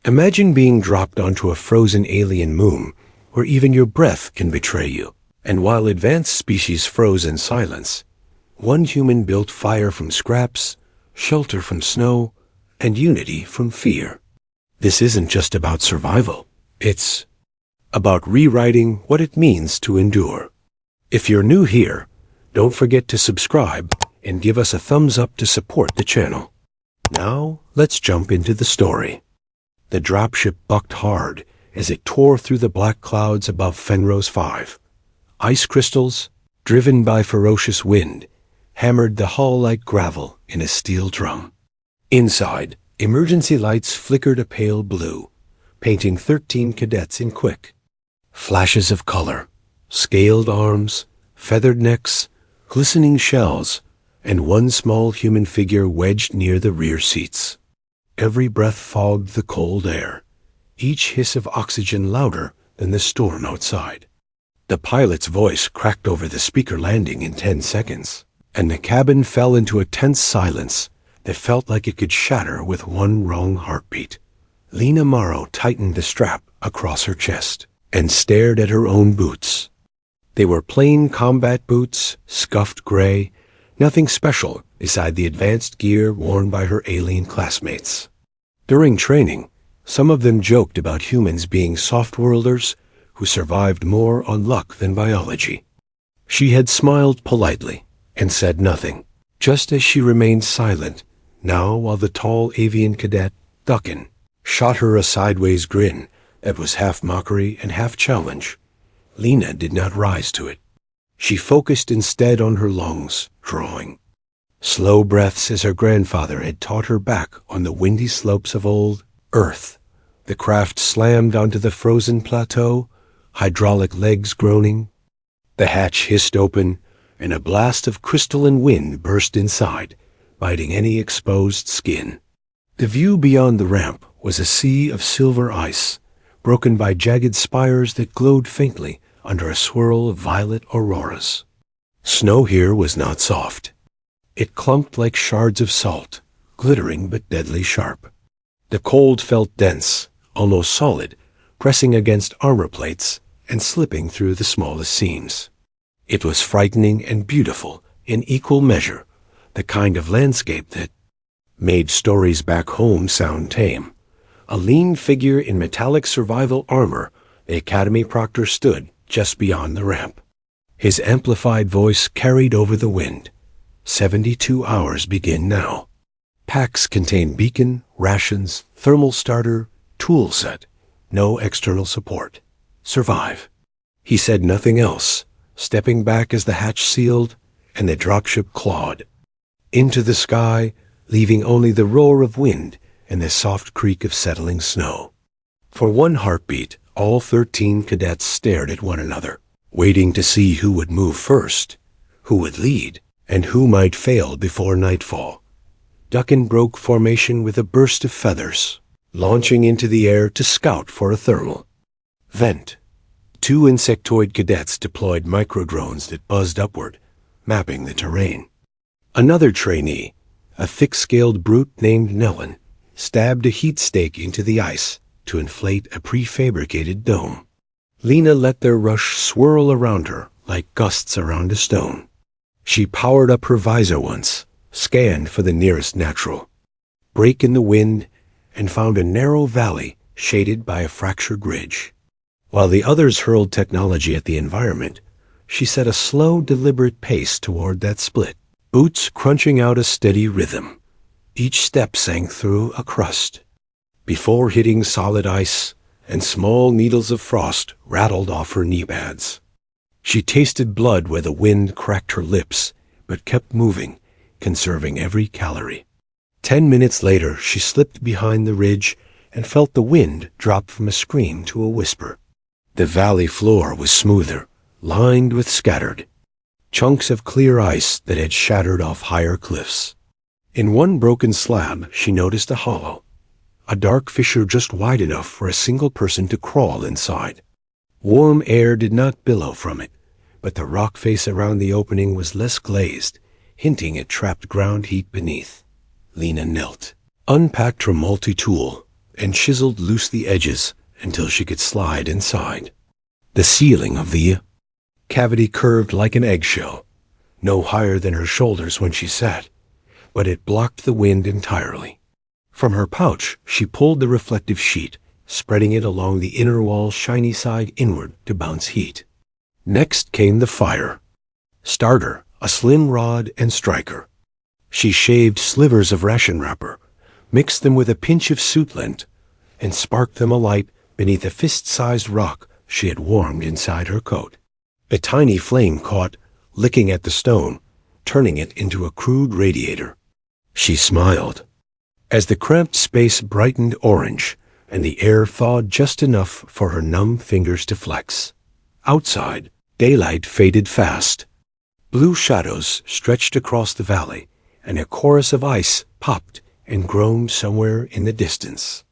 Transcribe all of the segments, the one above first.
Imagine being dropped onto a frozen alien moon where even your breath can betray you. And while advanced species froze in silence, one human built fire from scraps, shelter from snow, and unity from fear. This isn't just about survival. It's about rewriting what it means to endure. If you're new here, don't forget to subscribe and give us a thumbs up to support the channel. Now, let's jump into the story. The dropship bucked hard as it tore through the black clouds above Fenrose 5. Ice crystals, driven by ferocious wind, hammered the hull like gravel in a steel drum. Inside, emergency lights flickered a pale blue, painting 13 cadets in quick. Flashes of color, scaled arms, feathered necks, glistening shells, and one small human figure wedged near the rear seats. Every breath fogged the cold air, each hiss of oxygen louder than the storm outside. The pilot's voice cracked over the speaker landing in 10 seconds, and the cabin fell into a tense silence that felt like it could shatter with one wrong heartbeat. Lena Morrow tightened the strap across her chest and stared at her own boots. They were plain combat boots, scuffed gray, nothing special beside the advanced gear worn by her alien classmates. During training, some of them joked about humans being soft-worlders who survived more on luck than biology. She had smiled politely and said nothing, just as she remained silent, now while the tall avian cadet, Duckin, shot her a sideways grin that was half mockery and half challenge. Lena did not rise to it. She focused instead on her lungs, drawing. Slow breaths as her grandfather had taught her back on the windy slopes of old Earth. The craft slammed onto the frozen plateau, hydraulic legs groaning. The hatch hissed open, and a blast of crystalline wind burst inside, biting any exposed skin. The view beyond the ramp was a sea of silver ice, broken by jagged spires that glowed faintly under a swirl of violet auroras. Snow here was not soft. It clumped like shards of salt, glittering but deadly sharp. The cold felt dense, almost solid, pressing against armor plates and slipping through the smallest seams. It was frightening and beautiful in equal measure, the kind of landscape that made stories back home sound tame. A lean figure in metallic survival armor, the Academy proctor stood just beyond the ramp. His amplified voice carried over the wind. 72 hours begin now. Packs contain beacon, rations, thermal starter, tool set. No external support. Survive. He said nothing else, stepping back as the hatch sealed and the dropship clawed into the sky, leaving only the roar of wind and the soft creak of settling snow. For one heartbeat, all 13 cadets stared at one another, waiting to see who would move first, who would lead, and who might fail before nightfall. Duckin broke formation with a burst of feathers, launching into the air to scout for a thermal vent. 2 insectoid cadets deployed microdrones that buzzed upward, mapping the terrain. Another trainee, a thick-scaled brute named Nellen, stabbed a heat stake into the ice to inflate a prefabricated dome. Lena let their rush swirl around her like gusts around a stone. She powered up her visor once, scanned for the nearest natural break in the wind, and found a narrow valley shaded by a fractured ridge. While the others hurled technology at the environment, she set a slow, deliberate pace toward that split, boots crunching out a steady rhythm. Each step sank through a crust before hitting solid ice, and small needles of frost rattled off her knee pads. She tasted blood where the wind cracked her lips, but kept moving, conserving every calorie. 10 minutes later, she slipped behind the ridge and felt the wind drop from a scream to a whisper. The valley floor was smoother, lined with scattered chunks of clear ice that had shattered off higher cliffs. In one broken slab, she noticed a hollow, a dark fissure just wide enough for a single person to crawl inside. Warm air did not billow from it, but the rock face around the opening was less glazed, hinting at trapped ground heat beneath. Lena knelt, unpacked her multi-tool, and chiseled loose the edges until she could slide inside. The ceiling of the cavity curved like an eggshell, no higher than her shoulders when she sat, but it blocked the wind entirely. From her pouch, she pulled the reflective sheet, spreading it along the inner wall's shiny side inward to bounce heat. Next came the fire. Starter, a slim rod and striker. She shaved slivers of ration wrapper, mixed them with a pinch of soot lint, and sparked them alight beneath a fist-sized rock she had warmed inside her coat. A tiny flame caught, licking at the stone, turning it into a crude radiator. She smiled. As the cramped space brightened orange, and the air thawed just enough for her numb fingers to flex. Outside, daylight faded fast. Blue shadows stretched across the valley, and a chorus of ice popped and groaned somewhere in the distance.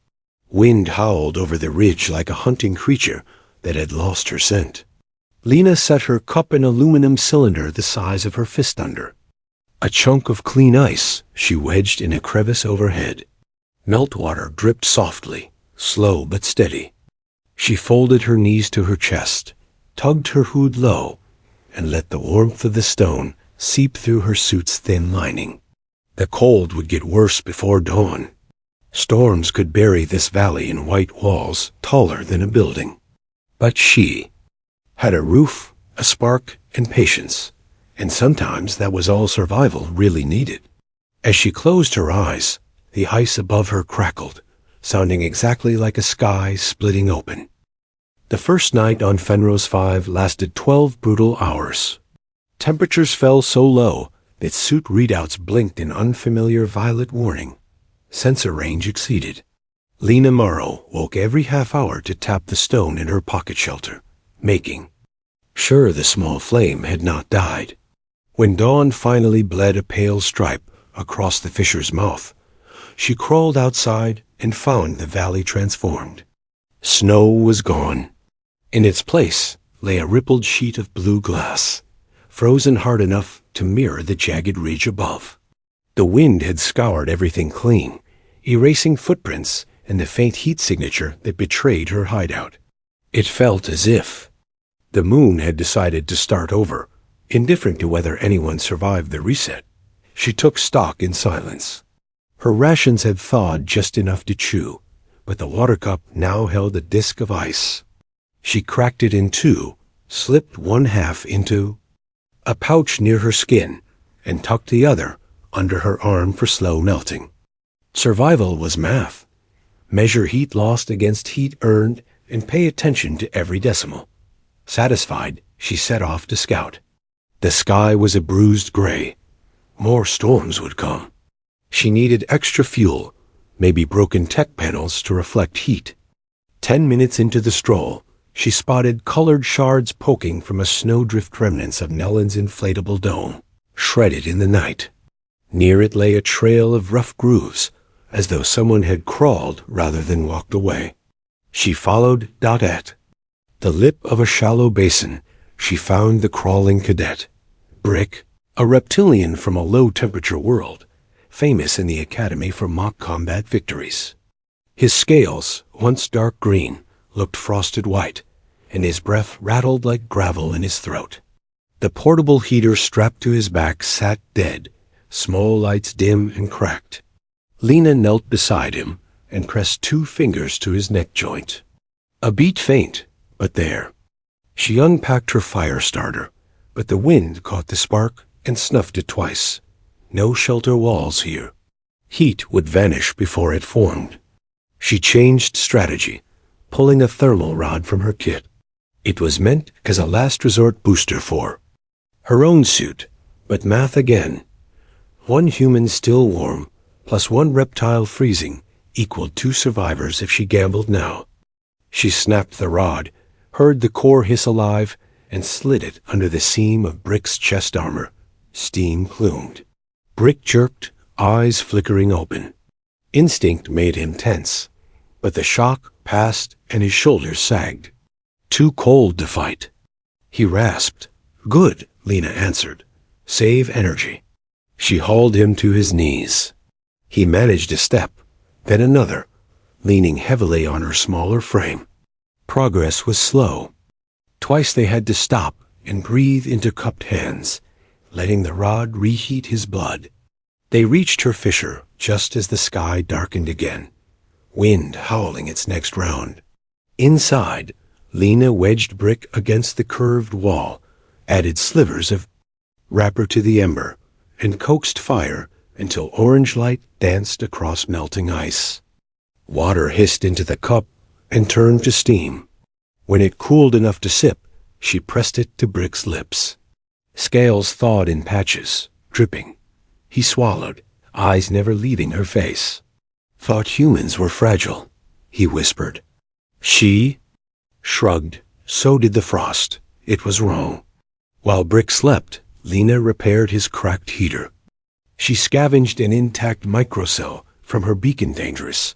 Wind howled over the ridge like a hunting creature that had lost her scent. Lena set her cup in an aluminum cylinder the size of her fist under. A chunk of clean ice she wedged in a crevice overhead. Meltwater dripped softly, slow but steady. She folded her knees to her chest, tugged her hood low, and let the warmth of the stone seep through her suit's thin lining. The cold would get worse before dawn. Storms could bury this valley in white walls taller than a building. But she had a roof, a spark, and patience, and sometimes that was all survival really needed. As she closed her eyes, the ice above her crackled, sounding exactly like a sky splitting open. The first night on Fenrose 5 lasted 12 brutal hours. Temperatures fell so low that suit readouts blinked in unfamiliar violet warning. Sensor range exceeded. Lena Morrow woke every half hour to tap the stone in her pocket shelter, making sure the small flame had not died. When dawn finally bled a pale stripe across the fisher's mouth, she crawled outside and found the valley transformed. Snow was gone. In its place lay a rippled sheet of blue glass, frozen hard enough to mirror the jagged ridge above. The wind had scoured everything clean, erasing footprints and the faint heat signature that betrayed her hideout. It felt as if the moon had decided to start over, indifferent to whether anyone survived the reset. She took stock in silence. Her rations had thawed just enough to chew, but the water cup now held a disk of ice. She cracked it in two, slipped one half into a pouch near her skin, and tucked the other under her arm for slow melting. Survival was math. Measure heat lost against heat earned and pay attention to every decimal. Satisfied, she set off to scout. The sky was a bruised gray. More storms would come. She needed extra fuel, maybe broken tech panels to reflect heat. 10 minutes into the stroll, she spotted colored shards poking from a snowdrift remnants of Nellen's inflatable dome, shredded in the night. Near it lay a trail of rough grooves, as though someone had crawled rather than walked away. She followed at the lip of a shallow basin. She found the crawling cadet, Brick, a reptilian from a low-temperature world, famous in the academy for mock combat victories. His scales, once dark green, looked frosted white, and his breath rattled like gravel in his throat. The portable heater strapped to his back sat dead, small lights dim and cracked. Lena knelt beside him and pressed 2 fingers to his neck joint. A beat faint, but there. She unpacked her fire starter, but the wind caught the spark and snuffed it twice. No shelter walls here. Heat would vanish before it formed. She changed strategy, pulling a thermal rod from her kit. It was meant as a last resort booster for her own suit, but math again. 1 human still warm, plus 1 reptile freezing, equaled 2 survivors if she gambled now. She snapped the rod, heard the core hiss alive, and slid it under the seam of Brick's chest armor, steam plumed. Brick jerked, eyes flickering open. Instinct made him tense, but the shock passed and his shoulders sagged. Too cold to fight. He rasped. Good, Lena answered. Save energy. She hauled him to his knees. He managed a step, then another, leaning heavily on her smaller frame. Progress was slow. Twice they had to stop and breathe into cupped hands, letting the rod reheat his blood. They reached her fissure just as the sky darkened again, wind howling its next round. Inside, Lena wedged Brick against the curved wall, added slivers of wrapper to the ember, and coaxed fire until orange light danced across melting ice. Water hissed into the cup and turned to steam. When it cooled enough to sip, she pressed it to Brick's lips. Scales thawed in patches, dripping. He swallowed, eyes never leaving her face. Thought humans were fragile, he whispered. She shrugged. So did the frost. It was wrong. While Brick slept, Lena repaired his cracked heater. She scavenged an intact microcell from her beacon dangerous,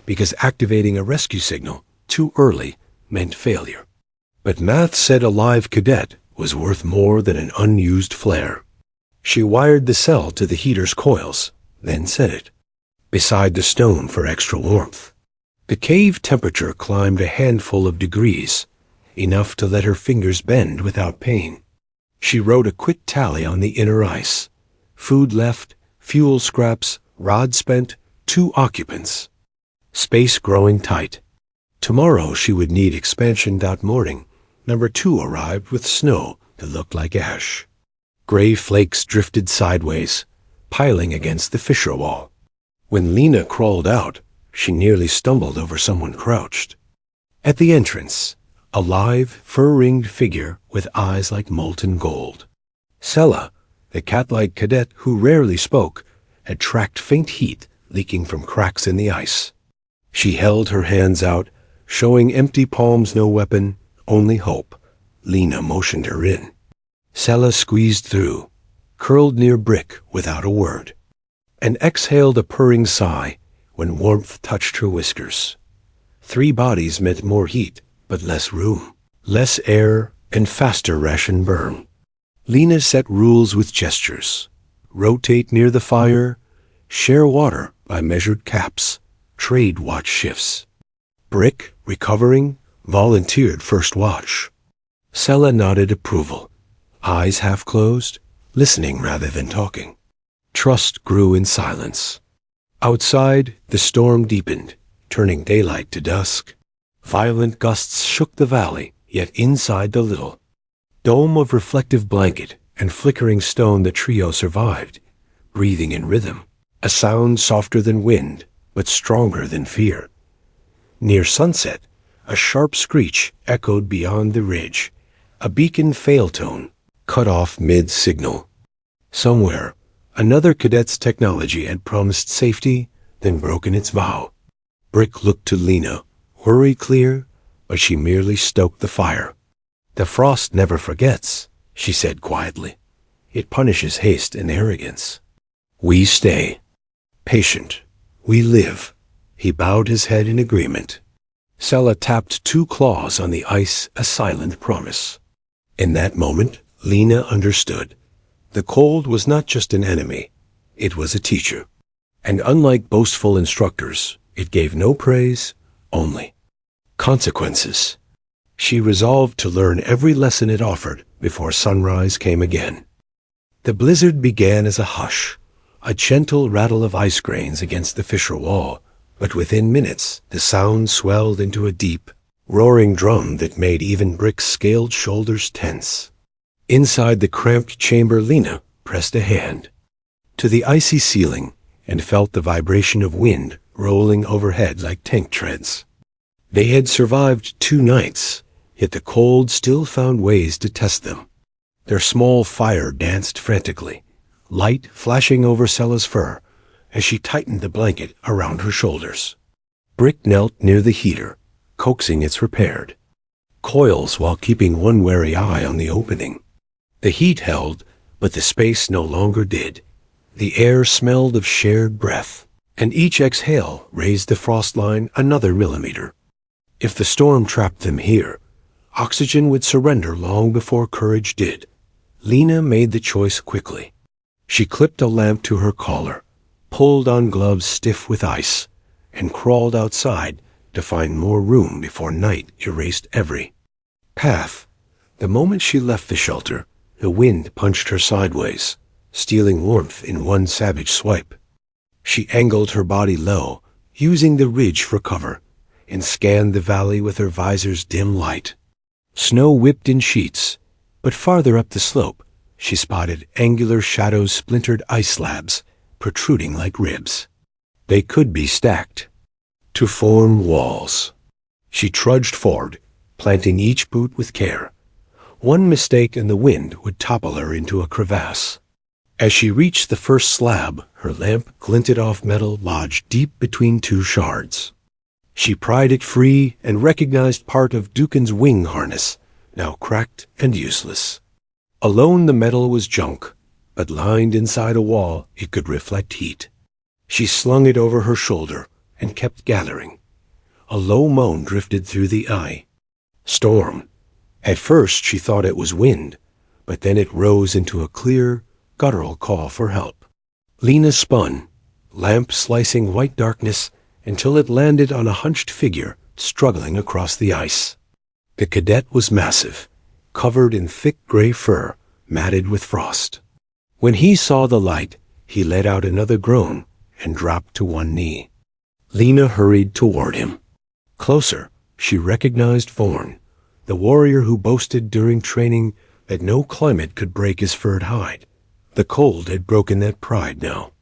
because activating a rescue signal too early meant failure. But math said a live cadet was worth more than an unused flare. She wired the cell to the heater's coils, then set it beside the stone for extra warmth. The cave temperature climbed a handful of degrees, enough to let her fingers bend without pain. She wrote a quick tally on the inner ice. Food left, fuel scraps, rod spent, 2 occupants. Space growing tight. Tomorrow she would need expansion. Morning, number 2 arrived with snow that looked like ash. Gray flakes drifted sideways, piling against the fissure wall. When Lena crawled out, she nearly stumbled over someone crouched. At the entrance, a live, fur-ringed figure with eyes like molten gold. Sella, the cat-like cadet who rarely spoke, had tracked faint heat leaking from cracks in the ice. She held her hands out, showing empty palms, no weapon, only hope. Lena motioned her in. Sella squeezed through, curled near Brick without a word, and exhaled a purring sigh when warmth touched her whiskers. 3 bodies meant more heat, but less room, less air, and faster ration burn. Lena set rules with gestures. Rotate near the fire, share water by measured caps, trade watch shifts. Brick, recovering, volunteered first watch. Sella nodded approval, eyes half closed, listening rather than talking. Trust grew in silence. Outside, the storm deepened, turning daylight to dusk. Violent gusts shook the valley, yet inside the little dome of reflective blanket and flickering stone, the trio survived, breathing in rhythm, a sound softer than wind, but stronger than fear. Near sunset, a sharp screech echoed beyond the ridge, a beacon fail tone, cut off mid-signal. Somewhere, another cadet's technology had promised safety, then broken its vow. Brick looked to Lena, worry clear, but she merely stoked the fire. The frost never forgets, she said quietly. It punishes haste and arrogance. We stay. Patient. We live. He bowed his head in agreement. Sella tapped 2 claws on the ice, a silent promise. In that moment, Lena understood. The cold was not just an enemy. It was a teacher. And unlike boastful instructors, it gave no praise, only consequences. She resolved to learn every lesson it offered before sunrise came again. The blizzard began as a hush, a gentle rattle of ice grains against the fissure wall, but within minutes the sound swelled into a deep, roaring drum that made even Brick's scaled shoulders tense. Inside the cramped chamber, Lena pressed a hand to the icy ceiling and felt the vibration of wind rolling overhead like tank treads. They had survived 2 nights, yet the cold still found ways to test them. Their small fire danced frantically, light flashing over Sella's fur as she tightened the blanket around her shoulders. Brick knelt near the heater, coaxing its repaired coils while keeping one wary eye on the opening. The heat held, but the space no longer did. The air smelled of shared breath, and each exhale raised the frost line another millimeter. If the storm trapped them here, oxygen would surrender long before courage did. Lena made the choice quickly. She clipped a lamp to her collar, pulled on gloves stiff with ice, and crawled outside to find more room before night erased every path. The moment she left the shelter, the wind punched her sideways, stealing warmth in one savage swipe. She angled her body low, using the ridge for cover, and scanned the valley with her visor's dim light. Snow whipped in sheets, but farther up the slope, she spotted angular shadow-splintered ice slabs protruding like ribs. They could be stacked to form walls. She trudged forward, planting each boot with care. One mistake and the wind would topple her into a crevasse. As she reached the first slab, her lamp glinted off metal lodged deep between two shards. She pried it free and recognized part of Dukin's wing harness, now cracked and useless. Alone the metal was junk, but lined inside a wall it could reflect heat. She slung it over her shoulder and kept gathering. A low moan drifted through the eye. Storm. At first she thought it was wind, but then it rose into a clear, guttural call for help. Lena spun, lamp slicing white darkness until it landed on a hunched figure struggling across the ice. The cadet was massive, covered in thick gray fur, matted with frost. When he saw the light, he let out another groan and dropped to one knee. Lena hurried toward him. Closer, she recognized Vorn, the warrior who boasted during training that no climate could break his furred hide. The cold had broken that pride now.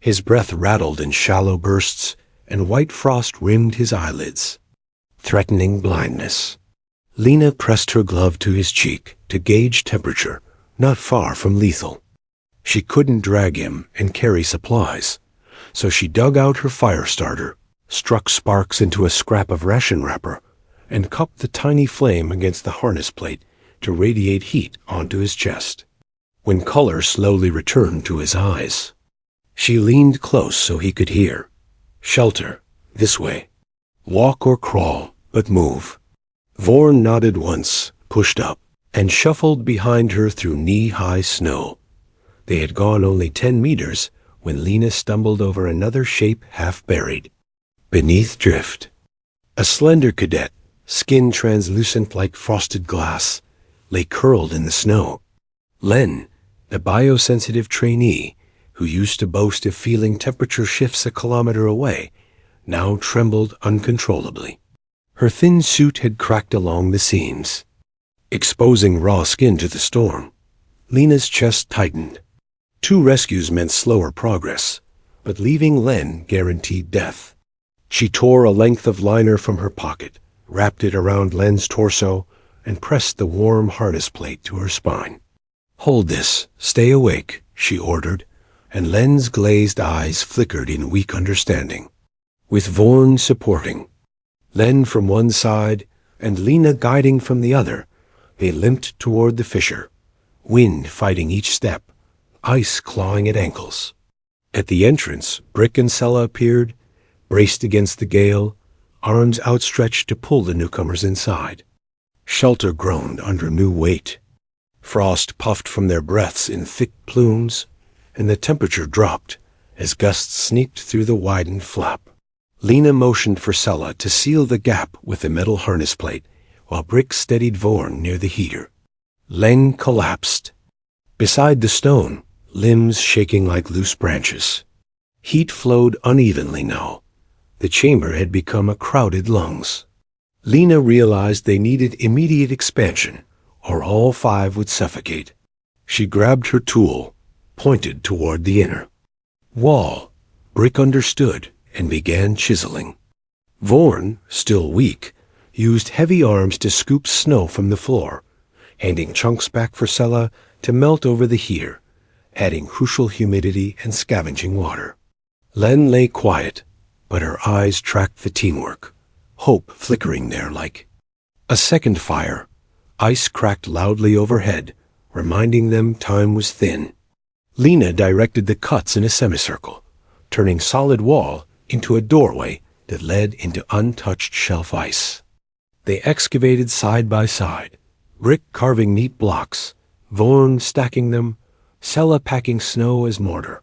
His breath rattled in shallow bursts, and white frost rimmed his eyelids, threatening blindness. Lena pressed her glove to his cheek to gauge temperature, not far from lethal. She couldn't drag him and carry supplies, so she dug out her fire starter, struck sparks into a scrap of ration wrapper, and cupped the tiny flame against the harness plate to radiate heat onto his chest. When color slowly returned to his eyes, she leaned close so he could hear. Shelter, this way. Walk or crawl, but move. Vorn nodded once, pushed up, and shuffled behind her through knee-high snow. They had gone only 10 meters when Lena stumbled over another shape half buried beneath drift. A slender cadet, skin translucent like frosted glass, lay curled in the snow. Len, the biosensitive trainee, who used to boast of feeling temperature shifts a kilometer away, now trembled uncontrollably. Her thin suit had cracked along the seams, exposing raw skin to the storm. Lena's chest tightened. 2 rescues meant slower progress, but leaving Len guaranteed death. She tore a length of liner from her pocket, wrapped it around Len's torso, and pressed the warm harness plate to her spine. "Hold this, stay awake," she ordered, and Len's glazed eyes flickered in weak understanding. With Vorn supporting, Len from one side and Lena guiding from the other, they limped toward the fissure, wind fighting each step, ice clawing at ankles. At the entrance, Brick and Sella appeared, braced against the gale, arms outstretched to pull the newcomers inside. Shelter groaned under new weight. Frost puffed from their breaths in thick plumes, and the temperature dropped as gusts sneaked through the widened flap. Lena motioned for Sella to seal the gap with the metal harness plate, while Brick steadied Vorn near the heater. Len collapsed. Beside the stone, limbs shaking like loose branches. Heat flowed unevenly now. The chamber had become a crowded lungs. Lena realized they needed immediate expansion, or all 5 would suffocate. She grabbed her tool, pointed toward the inner wall. Brick understood and began chiseling. Vorn, still weak, used heavy arms to scoop snow from the floor, handing chunks back for Sella to melt over the heater, adding crucial humidity and scavenging water. Len lay quiet, but her eyes tracked the teamwork, hope flickering there like a second fire. Ice cracked loudly overhead, reminding them time was thin. Lena directed the cuts in a semicircle, turning solid wall into a doorway that led into untouched shelf ice. They excavated side by side, Brick carving neat blocks, Vorn stacking them, Sella packing snow as mortar,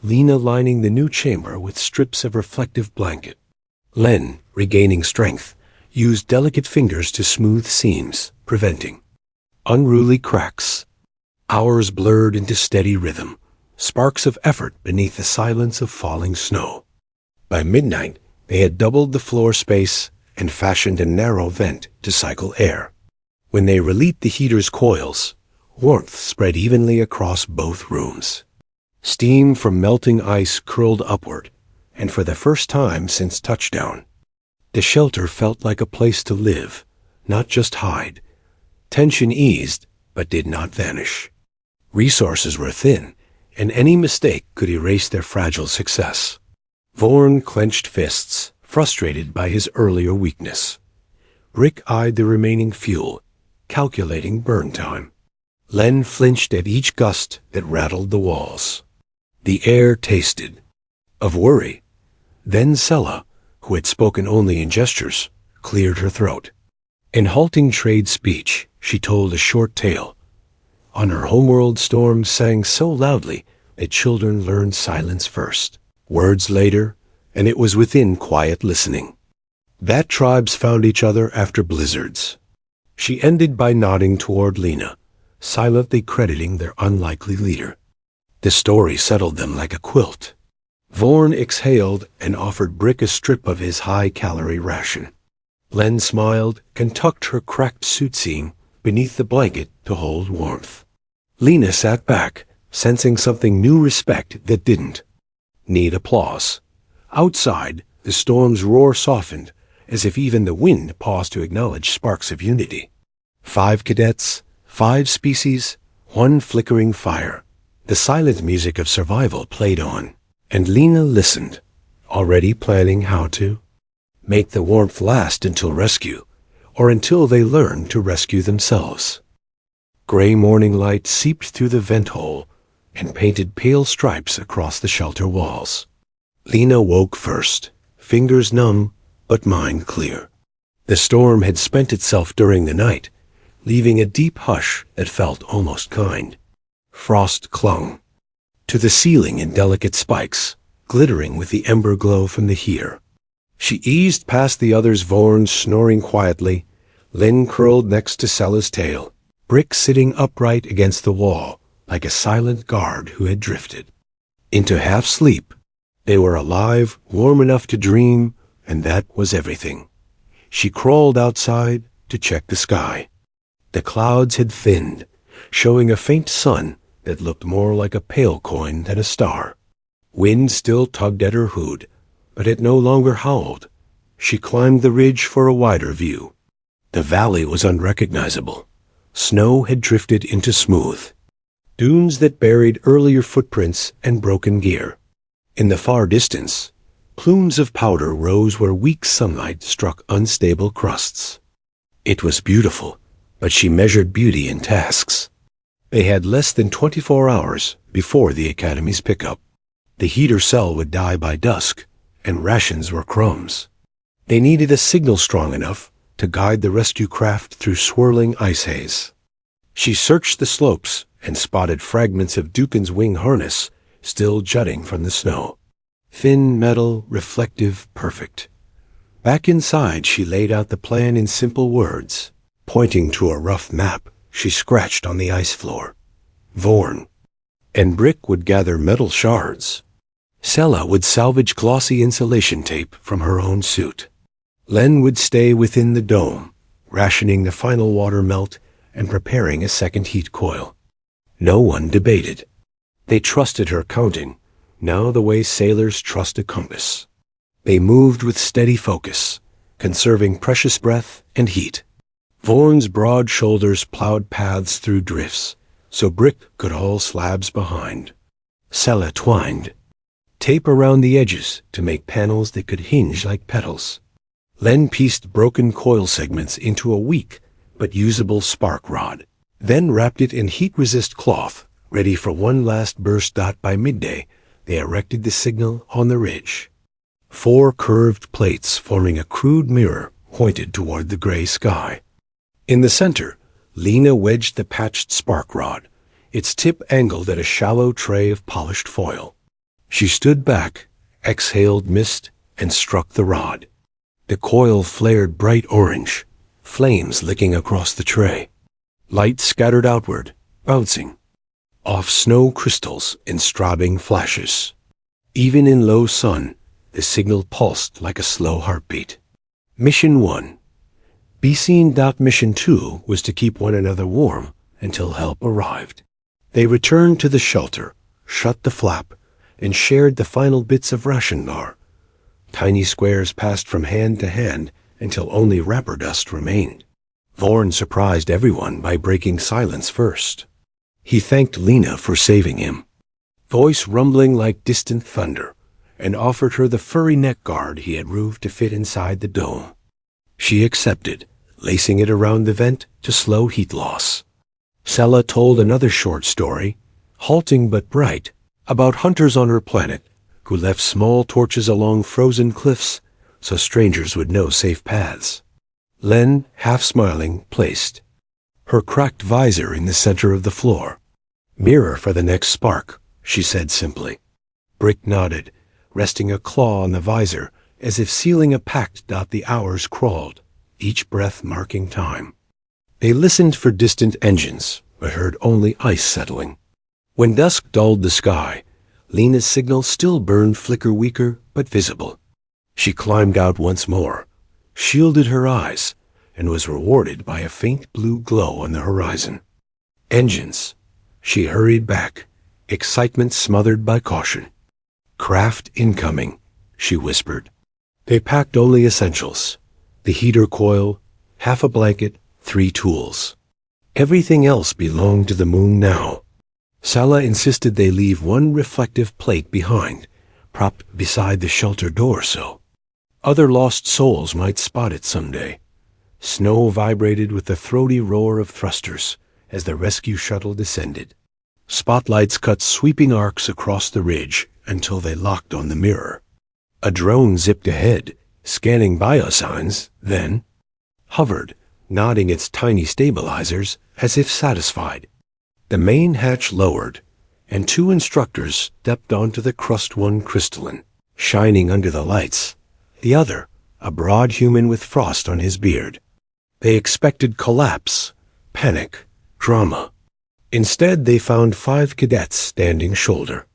Lena lining the new chamber with strips of reflective blanket. Len, regaining strength, used delicate fingers to smooth seams, preventing unruly cracks. Hours blurred into steady rhythm, sparks of effort beneath the silence of falling snow. By midnight, they had doubled the floor space and fashioned a narrow vent to cycle air. When they released the heater's coils, warmth spread evenly across both rooms. Steam from melting ice curled upward, and for the first time since touchdown, the shelter felt like a place to live, not just hide. Tension eased, but did not vanish. Resources were thin, and any mistake could erase their fragile success. Vorn clenched fists, frustrated by his earlier weakness. Brick eyed the remaining fuel, calculating burn time. Len flinched at each gust that rattled the walls. The air tasted of worry. Then Sella, who had spoken only in gestures, cleared her throat. In halting trade speech, she told a short tale. On her homeworld, storms sang so loudly that children learned silence first. Words later, and it was within quiet listening. That tribes found each other after blizzards. She ended by nodding toward Lena, silently crediting their unlikely leader. The story settled them like a quilt. Vorn exhaled and offered Brick a strip of his high-calorie ration. Len smiled and tucked her cracked suit seam beneath the blanket to hold warmth. Lena sat back, sensing something new respect that didn't need applause. Outside, the storm's roar softened, as if even the wind paused to acknowledge sparks of unity. 5 cadets, 5 species, 1 flickering fire. The silent music of survival played on, and Lena listened, already planning how to make the warmth last until rescue, or until they learned to rescue themselves. Gray morning light seeped through the vent hole and painted pale stripes across the shelter walls. Lena woke first, fingers numb, but mind clear. The storm had spent itself during the night, leaving a deep hush that felt almost kind. Frost clung to the ceiling in delicate spikes, glittering with the ember glow from the heater. She eased past the others, Vorn snoring quietly, Lynn curled next to Sella's tail, Brick sitting upright against the wall, like a silent guard who had drifted into half-sleep. They were alive, warm enough to dream, and that was everything. She crawled outside to check the sky. The clouds had thinned, showing a faint sun that looked more like a pale coin than a star. Wind still tugged at her hood, but it no longer howled. She climbed the ridge for a wider view. The valley was unrecognizable. Snow had drifted into smooth dunes that buried earlier footprints and broken gear. In the far distance, plumes of powder rose where weak sunlight struck unstable crusts. It was beautiful, but she measured beauty in tasks. They had less than 24 hours before the Academy's pickup. The heater cell would die by dusk, and rations were crumbs. They needed a signal strong enough to guide the rescue craft through swirling ice haze. She searched the slopes and spotted fragments of Dukin's wing harness still jutting from the snow. Thin metal, reflective, perfect. Back inside, she laid out the plan in simple words. Pointing to a rough map, she scratched on the ice floor. Vorn. And Brick would gather metal shards. Sella would salvage glossy insulation tape from her own suit. Len would stay within the dome, rationing the final water melt and preparing a second heat coil. No one debated. They trusted her counting, now the way sailors trust a compass. They moved with steady focus, conserving precious breath and heat. Vorn's broad shoulders plowed paths through drifts, so Brick could haul slabs behind. Sella twined tape around the edges to make panels that could hinge like petals. Len pieced broken coil segments into a weak but usable spark rod, then wrapped it in heat-resist cloth, ready for one last burst. By midday, they erected the signal on the ridge. 4 curved plates forming a crude mirror pointed toward the gray sky. In the center, Lena wedged the patched spark rod, its tip angled at a shallow tray of polished foil. She stood back, exhaled mist, and struck the rod. The coil flared bright orange, flames licking across the tray. Light scattered outward, bouncing off snow crystals in strobing flashes. Even in low sun, the signal pulsed like a slow heartbeat. Mission 1. Be seen. Mission 2 was to keep one another warm until help arrived. They returned to the shelter, shut the flap, and shared the final bits of ration bar. Tiny squares passed from hand to hand until only wrapper dust remained. Vorn surprised everyone by breaking silence first. He thanked Lena for saving him, voice rumbling like distant thunder, and offered her the furry neck guard he had roofed to fit inside the dome. She accepted, lacing it around the vent to slow heat loss. Sella told another short story, halting but bright, about hunters on her planet who left small torches along frozen cliffs so strangers would know safe paths. Len, half smiling, placed her cracked visor in the center of the floor. Mirror for the next spark, she said simply. Brick nodded, resting a claw on the visor as if sealing a pact. The hours crawled, each breath marking time. They listened for distant engines, but heard only ice settling. When dusk dulled the sky, Lena's signal still burned, flicker weaker but visible. She climbed out once more, shielded her eyes, and was rewarded by a faint blue glow on the horizon. Engines. She hurried back, excitement smothered by caution. Craft incoming, she whispered. They packed only essentials: the heater coil, half a blanket, 3 tools. Everything else belonged to the moon now. Sala insisted they leave one reflective plate behind, propped beside the shelter door so other lost souls might spot it someday. Snow vibrated with the throaty roar of thrusters as the rescue shuttle descended. Spotlights cut sweeping arcs across the ridge until they locked on the mirror. A drone zipped ahead, scanning biosigns, then hovered, nodding its tiny stabilizers as if satisfied. The main hatch lowered, and 2 instructors stepped onto the crust, one crystalline, shining under the lights, the other a broad human with frost on his beard. They expected collapse, panic, drama. Instead, they found 5 cadets standing shoulder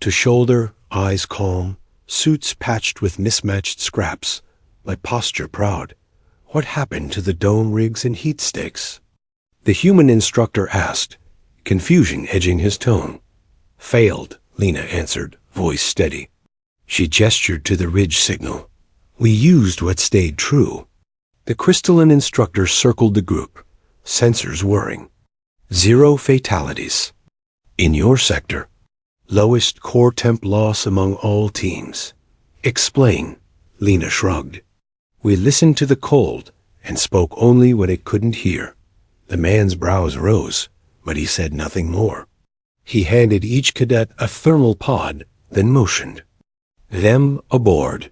to shoulder, eyes calm, suits patched with mismatched scraps, but posture proud. What happened to the dome rigs and heat stakes? The human instructor asked, confusion edging his tone. Failed, Lena answered, voice steady. She gestured to the ridge signal. We used what stayed true. The crystalline instructor circled the group, sensors whirring. 0 fatalities. In your sector. Lowest core temp loss among all teams. Explain, Lena shrugged. We listened to the cold and spoke only what it couldn't hear. The man's brows rose, but he said nothing more. He handed each cadet a thermal pod, then motioned them aboard.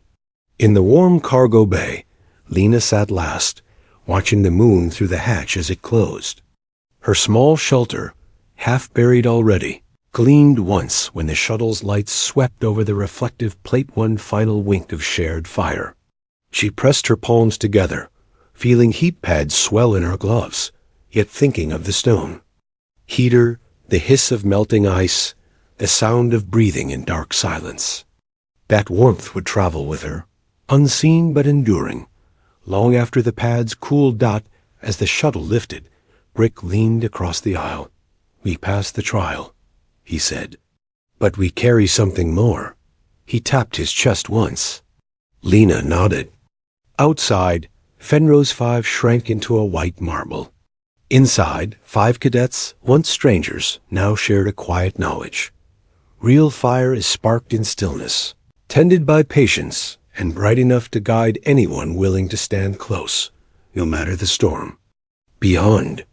In the warm cargo bay, Lena sat last, watching the moon through the hatch as it closed. Her small shelter, half buried already, gleamed once when the shuttle's lights swept over the reflective plate, one final wink of shared fire. She pressed her palms together, feeling heat pads swell in her gloves, yet thinking of the stone. Heater, the hiss of melting ice, the sound of breathing in dark silence. That warmth would travel with her, unseen but enduring. Long after the pads cooled. As the shuttle lifted, Brick leaned across the aisle. We passed the trial, he said. But we carry something more. He tapped his chest once. Lena nodded. Outside, Fenrose 5 shrank into a white marble. Inside, 5 cadets, once strangers, now shared a quiet knowledge. Real fire is sparked in stillness, tended by patience, and bright enough to guide anyone willing to stand close, no matter the storm. Beyond,